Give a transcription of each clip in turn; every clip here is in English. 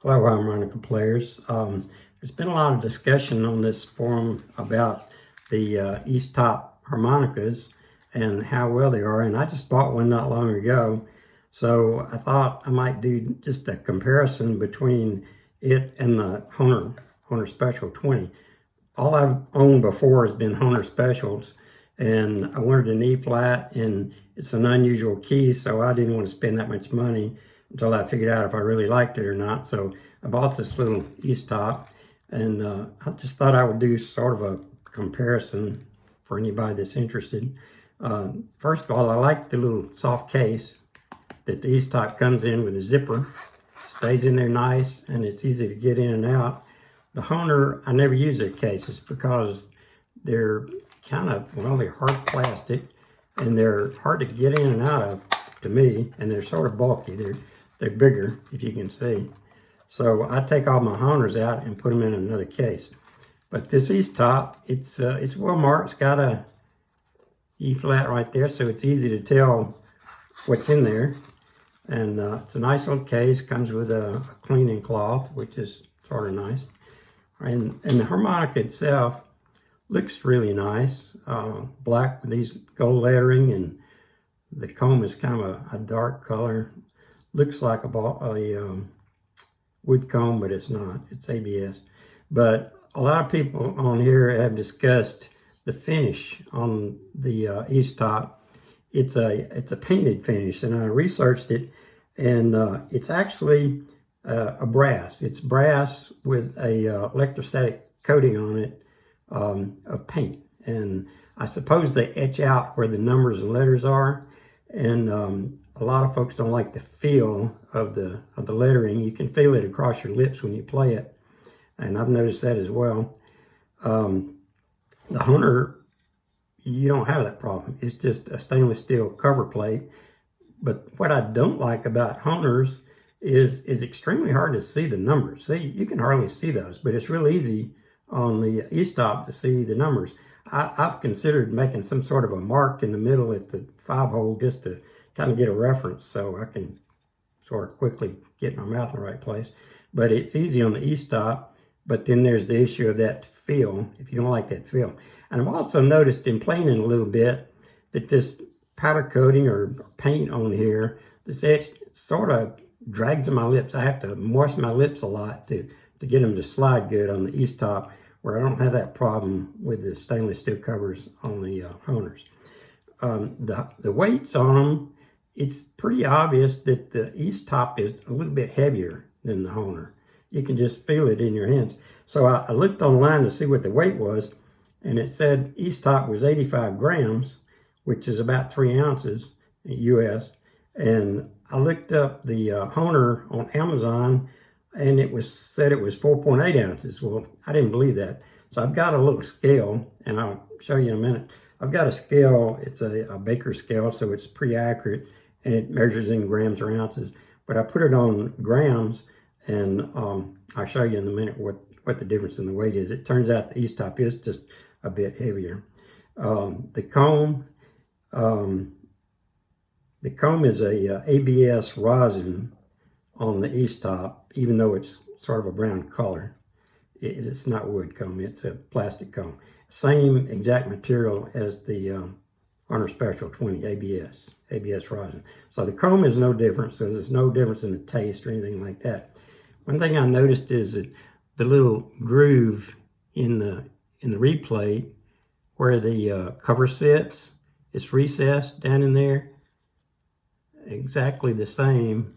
Hello, harmonica players. There's been a lot of discussion on this forum about the Eastop harmonicas and how well they are, and I just bought one not long ago. So I thought I might do just a comparison between it and the Hohner Special 20. All I've owned before has been Hohner Specials, and I wanted an E flat, and it's an unusual key, so I didn't want to spend that much money until I figured out if I really liked it or not. So I bought this little Eastop, and I just thought I would do sort of a comparison for anybody that's interested. First of all, I like the little soft case that the Eastop comes in with a zipper. Stays in there nice, and it's easy to get in and out. The Hohner, I never use their cases because they're kind of, well, they're hard plastic, and they're hard to get in and out of, to me, and they're sort of bulky. They're bigger, if you can see. So I take all my Hohners out and put them in another case. But this Eastop, it's well marked. It's got a E flat right there, so it's easy to tell what's in there. And it's a nice little case. Comes with a cleaning cloth, which is sort of nice. And the harmonica itself looks really nice. Black with these gold lettering, and the comb is kind of a dark color. Looks like a wood comb, but it's not. It's ABS. But a lot of people on here have discussed the finish on the Eastop. It's a painted finish, and I researched it, and it's actually a brass. It's brass with a electrostatic coating on it of paint, and I suppose they etch out where the numbers and letters are. And a lot of folks don't like the feel of the lettering. You can feel it across your lips when you play it, and I've noticed that as well. The Hohner, you don't have that problem. It's just a stainless steel cover plate. But what I don't like about Hohners is extremely hard to see the numbers. See, you can hardly see those, but it's real easy on the Eastop to see the numbers. I've considered making some sort of a mark in the middle at the 5-hole just to kind of get a reference so I can sort of quickly get my mouth in the right place. But it's easy on the Eastop, but then there's the issue of that feel, if you don't like that feel. And I've also noticed in playing it a little bit that this powder coating or paint on here, this edge sort of drags in my lips. I have to moisten my lips a lot to get them to slide good on the Eastop, where I don't have that problem with the stainless steel covers on the Hohners. The weights on them, it's pretty obvious that the Eastop is a little bit heavier than the Hohner. You can just feel it in your hands. So I looked online to see what the weight was, and it said Eastop was 85 grams, which is about 3 ounces US. And I looked up the Hohner on Amazon, and it said it was 4.8 ounces. Well, I didn't believe that. So I've got a little scale, and I'll show you in a minute. I've got a scale. It's a Baker scale, so it's pretty accurate, and it measures in grams or ounces. But I put it on grams, and I'll show you in a minute what the difference in the weight is. It turns out the Eastop is just a bit heavier. The comb is a ABS rosin on the Eastop, even though it's sort of a brown color. It's not wood comb, it's a plastic comb. Same exact material as the Hohner Special 20 ABS rosin. So the comb is no different, so there's no difference in the taste or anything like that. One thing I noticed is that the little groove in the replate where the cover sits, it's recessed down in there. Exactly the same.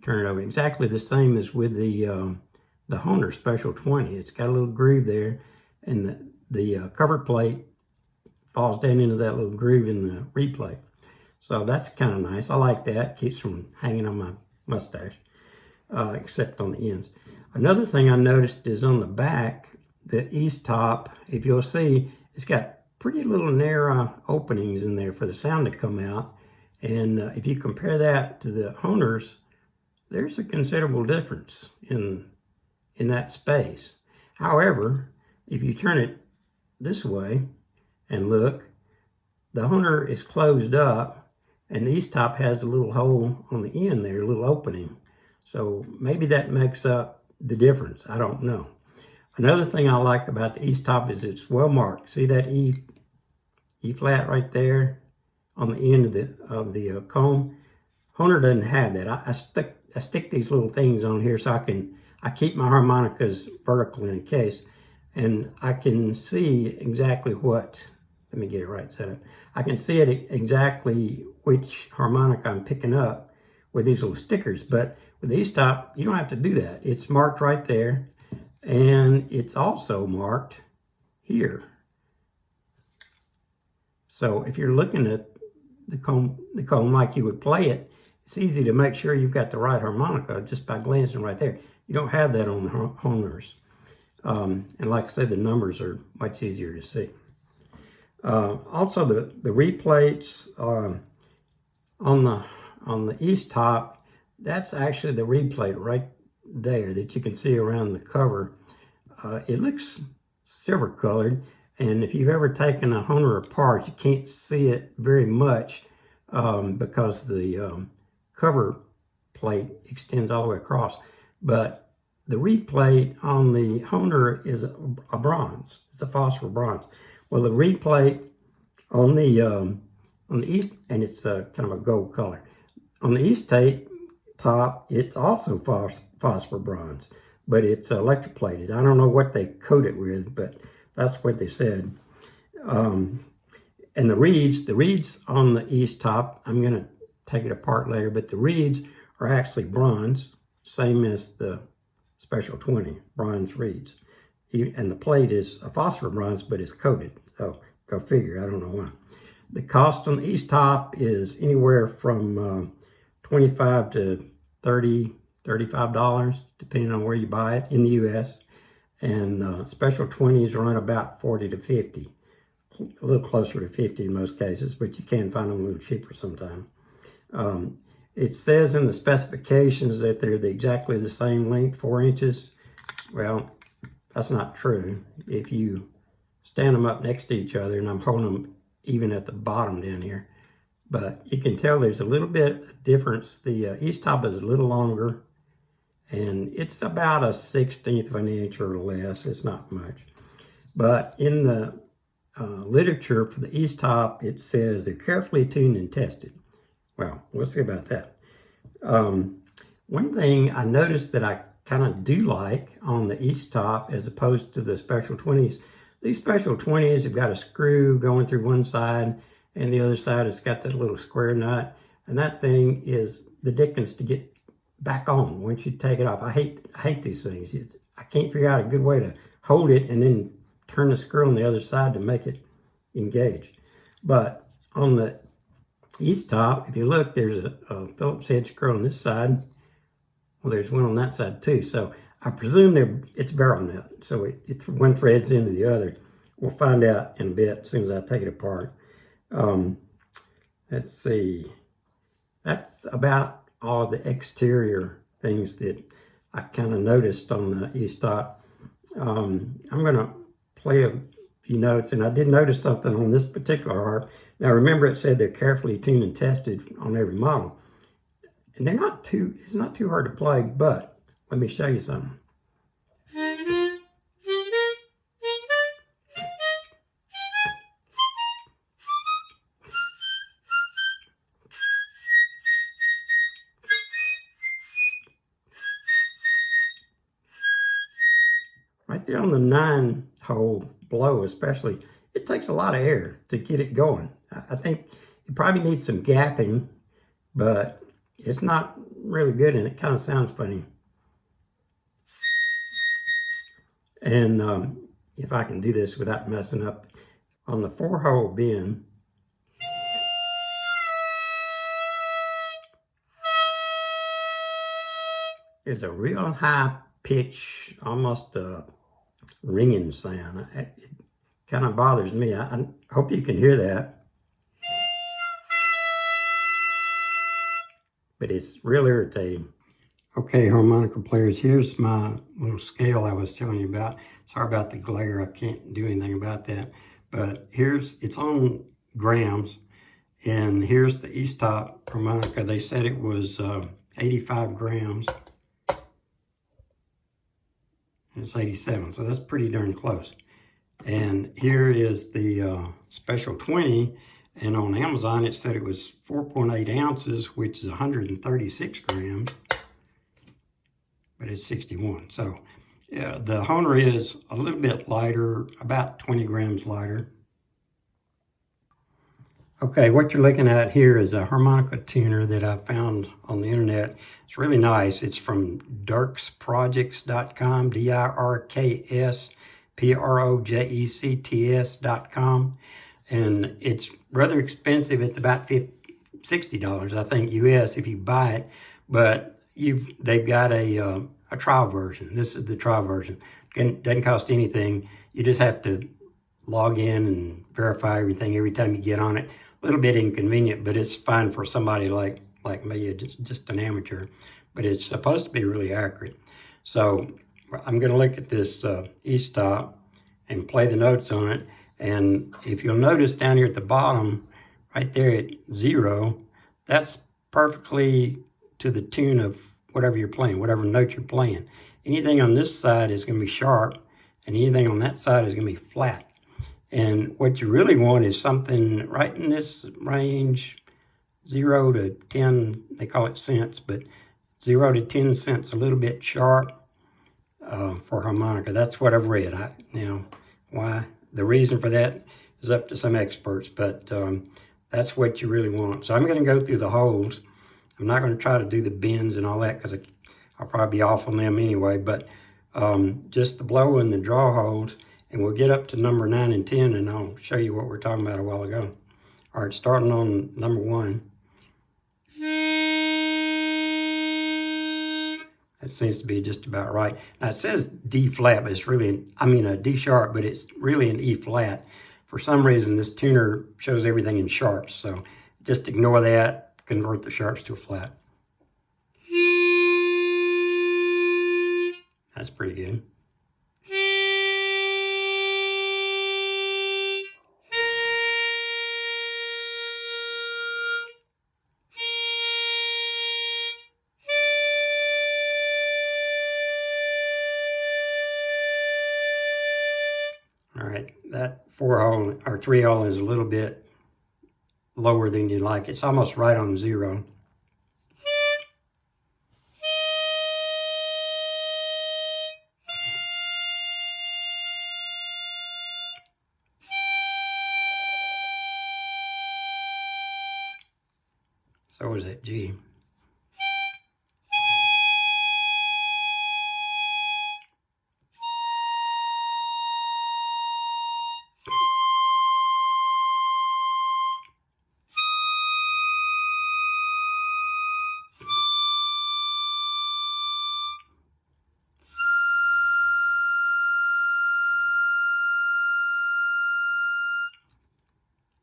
Turn it over. Exactly the same as with the Hohner Special 20. It's got a little groove there, and the cover plate falls down into that little groove in the replate. So that's kind of nice. I like that. Keeps from hanging on my mustache, except on the ends. Another thing I noticed is on the back, the Eastop, if you'll see, it's got pretty little narrow openings in there for the sound to come out. And if you compare that to the Hohners, there's a considerable difference in that space. However, if you turn it this way and look, the Hohner is closed up, and the Eastop has a little hole on the end there, a little opening. So maybe that makes up the difference. I don't know. Another thing I like about the Eastop is it's well marked. See that E flat right there on the end of the comb? Hohner doesn't have that. I stick these little things on here so I keep my harmonicas vertical in a case, and I can see exactly what, let me get it right set up. I can see it exactly which harmonica I'm picking up with these little stickers, but with the Eastop, you don't have to do that. It's marked right there, and it's also marked here. So if you're looking at the comb like you would play it, it's easy to make sure you've got the right harmonica just by glancing right there. You don't have that on the Hohners. And like I said, the numbers are much easier to see. Also, the reed plates on the Eastop, that's actually the reed plate right there that you can see around the cover. It looks silver colored, and if you've ever taken a Hohner apart, you can't see it very much because the cover plate extends all the way across. But the reed plate on the Hohner is a bronze. It's a phosphor bronze. Well, the reed plate on the East, and it's kind of a gold color. On the Eastop, it's also phosphor bronze, but it's electroplated. I don't know what they coat it with, but that's what they said. And the reeds on the Eastop, I'm going to take it apart later, but the reeds are actually bronze, same as the Special 20, bronze reeds. And the plate is a phosphor bronze, but it's coated. So go figure, I don't know why. The cost on the Eastop is anywhere from $25 to $30, $35, depending on where you buy it in the U.S. And Special 20s run about $40 to $50, a little closer to $50 in most cases, but you can find them a little cheaper sometimes. It says in the specifications that they're exactly the same length, 4 inches. Well, that's not true. If you stand them up next to each other, and I'm holding them even at the bottom down here, but you can tell there's a little bit of difference. The Eastop is a little longer, and it's about a 1/16 of an inch or less. It's not much. But in the literature for the Eastop, it says they're carefully tuned and tested. Well, we'll see about that. One thing I noticed that I kind of do like on the Eastop as opposed to the Special 20s, these Special 20s have got a screw going through one side, and the other side has got that little square nut, and that thing is the dickens to get back on once you take it off. I hate these things. I can't figure out a good way to hold it and then turn the screw on the other side to make it engage. But on the Eastop, if you look, there's a Phillips head screw on this side. Well, there's one on that side too. So I presume it's barrel nut. So it's one threads into the other. We'll find out in a bit as soon as I take it apart. Let's see. That's about all of the exterior things that I kind of noticed on the Eastop. I'm going to play a few notes, and I did notice something on this particular harp. Now remember, it said they're carefully tuned and tested on every model, and it's not too hard to play. But let me show you something. Right there on the 9-hole blow especially, it takes a lot of air to get it going. I think it probably needs some gapping, but it's not really good, and it kind of sounds funny. And if I can do this without messing up, on the 4-hole bend, there's a real high pitch, almost a ringing sound. It kind of bothers me. I hope you can hear that. But it's real irritating. Okay, harmonica players, here's my little scale I was telling you about. Sorry about the glare, I can't do anything about that. But it's on grams, and here's the Eastop harmonica. They said it was 85 grams. It's 87, so that's pretty darn close. And here is the Special 20, and on Amazon it said it was 4.8 ounces, which is 136 grams, but it's 61. So yeah, the Hohner is a little bit lighter, about 20 grams lighter. Okay, what you're looking at here is a harmonica tuner that I found on the internet. It's really nice. It's from dirksprojects.com, DIRKSPROJECTS.com. And it's rather expensive. It's about $60, I think, US if you buy it. But they've got a trial version. This is the trial version. It doesn't cost anything. You just have to log in and verify everything every time you get on it. A little bit inconvenient, but it's fine for somebody like me, just an amateur. But it's supposed to be really accurate. So I'm going to look at this Eastop and play the notes on it. And if you'll notice down here at the bottom, right there at 0, that's perfectly to the tune of whatever you're playing, whatever note you're playing. Anything on this side is going to be sharp, and anything on that side is going to be flat. And what you really want is something right in this range, 0 to 10, they call it cents, but 0 to 10 cents, a little bit sharp for harmonica. That's what I've read. Now, why? The reason for that is up to some experts, but that's what you really want. So I'm going to go through the holes. I'm not going to try to do the bends and all that because I'll probably be off on them anyway, but just the blow and the draw holes. And we'll get up to number 9 and 10, and I'll show you what we're talking about a while ago. All right, starting on number 1. That seems to be just about right. Now, it says D flat, but it's really, a D sharp, but it's really an E flat. For some reason, this tuner shows everything in sharps, so just ignore that, convert the sharps to a flat. That's pretty good. All right, that 4-hole or 3-hole is a little bit lower than you'd like. It's almost right on 0. So is that G.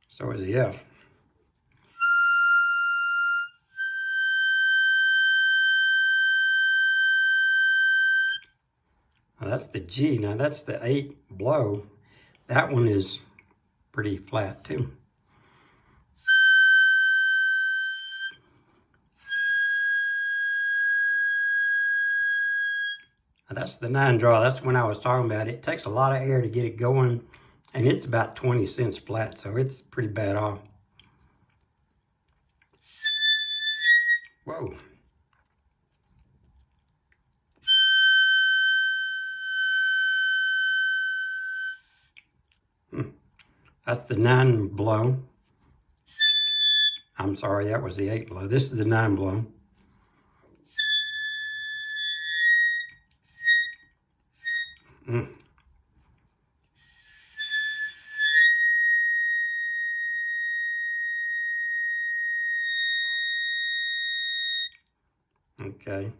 So is the F. Now that's the G. Now that's the 8 blow. That one is pretty flat too. Now that's the 9 draw. That's when I was talking about. It takes a lot of air to get it going, and it's about 20 cents flat, so it's pretty bad off. Whoa. That's the 9 blow. I'm sorry, that was the 8 blow. This is the 9 blow. Okay,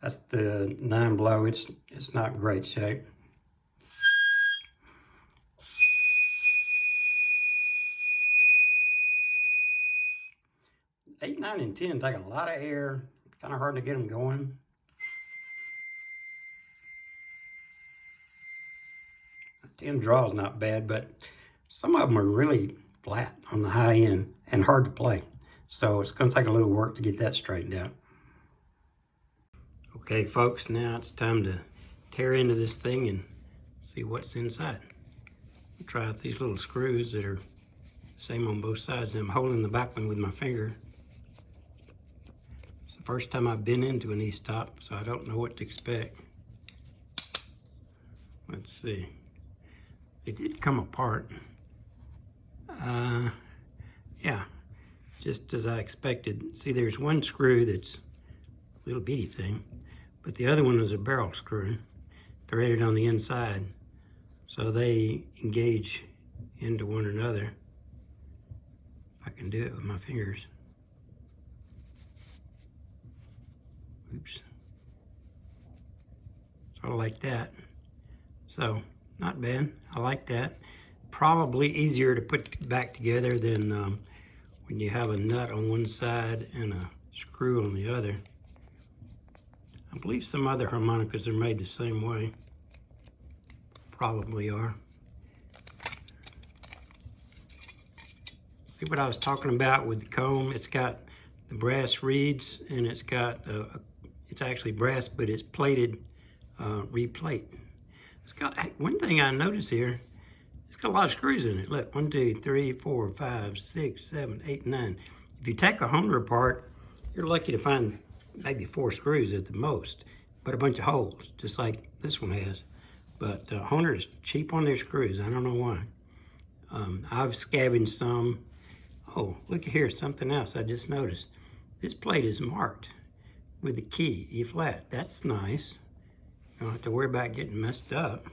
that's the 9 blow. It's not great shape. 8, 9, and 10 take a lot of air. Kind of hard to get them going. The 10 draw is not bad, but some of them are really flat on the high end and hard to play. So it's going to take a little work to get that straightened out. Okay, folks, now it's time to tear into this thing and see what's inside. I'll try out these little screws that are the same on both sides. I'm holding the back one with my finger. It's the first time I've been into an Eastop, so I don't know what to expect. Let's see. They did come apart. Yeah, just as I expected. See, there's one screw that's a little bitty thing, but the other one is a barrel screw, threaded on the inside. So they engage into one another. I can do it with my fingers. Oops. Sort of like that. So, not bad. I like that. Probably easier to put back together than when you have a nut on one side and a screw on the other. I believe some other harmonicas are made the same way. Probably are. See what I was talking about with the comb? It's got the brass reeds, and it's got, it's actually brass, but it's plated, replate. It's got, one thing I noticed here, it's got a lot of screws in it. Look, 1, 2, 3, 4, 5, 6, 7, 8, 9. If you take a Hohner apart, you're lucky to find maybe 4 screws at the most, but a bunch of holes, just like this one has. But Hohner is cheap on their screws. I don't know why. I've scavenged some. Oh, look here, something else I just noticed. This plate is marked with the key, E flat. That's nice. You don't have to worry about getting messed up.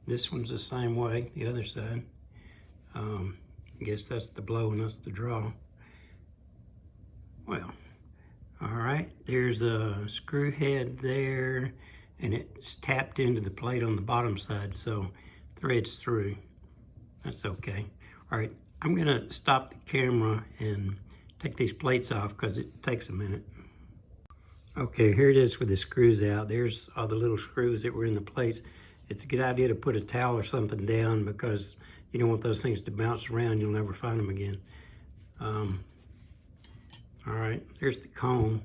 This one's the same way, the other side. I guess that's the blow and that's the draw. Well, all right, there's a screw head there, and it's tapped into the plate on the bottom side, so threads through. That's okay. All right, I'm gonna stop the camera and take these plates off because it takes a minute. Okay, here it is with the screws out. There's all the little screws that were in the plates. It's a good idea to put a towel or something down because you don't want those things to bounce around. You'll never find them again. All right, there's the comb.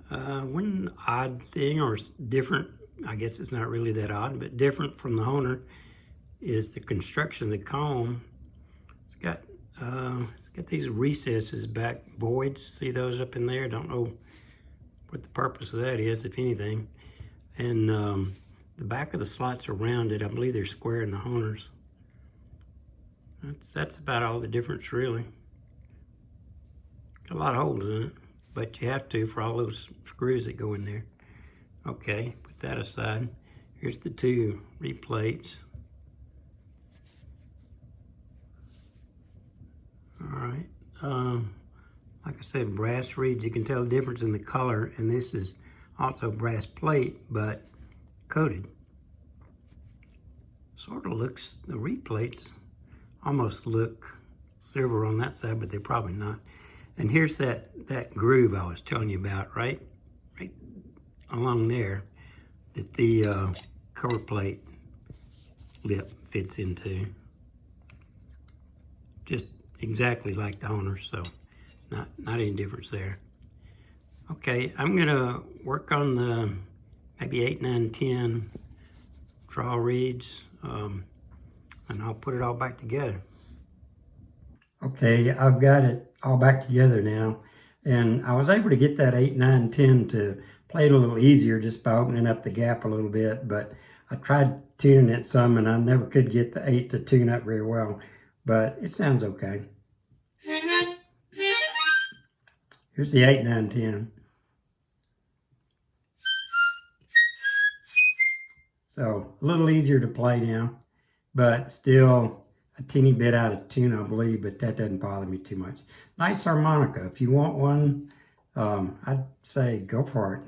One odd thing, or different, I guess it's not really that odd, but different from the Hohner, is the construction of the comb. It's got these recesses back, voids. See those up in there? Don't know what the purpose of that is, if anything. And the back of the slots are rounded. I believe they're square in the Hohners. That's about all the difference, really. Got a lot of holes in it, but you have to for all those screws that go in there. Okay, put that aside. Here's the 2 replates. All right, like I said, brass reeds. You can tell the difference in the color, and this is also brass plate, but coated. Sort of looks, the replates almost look silver on that side, but they're probably not. And here's that groove I was telling you about, right along there, that the cover plate lip fits into. Just exactly like the Hohner, so not any difference there. Okay, I'm gonna work on the maybe 8, 9, 10 draw reeds, and I'll put it all back together. Okay, I've got it all back together now, and I was able to get that 8, 9, 10 to play it a little easier just by opening up the gap a little bit, but I tried tuning it some and I never could get the 8 to tune up very well, but it sounds okay. Here's the 8, 9, 10. So a little easier to play now, but still a teeny bit out of tune, I believe, but that doesn't bother me too much. Nice harmonica. If you want one, I'd say go for it.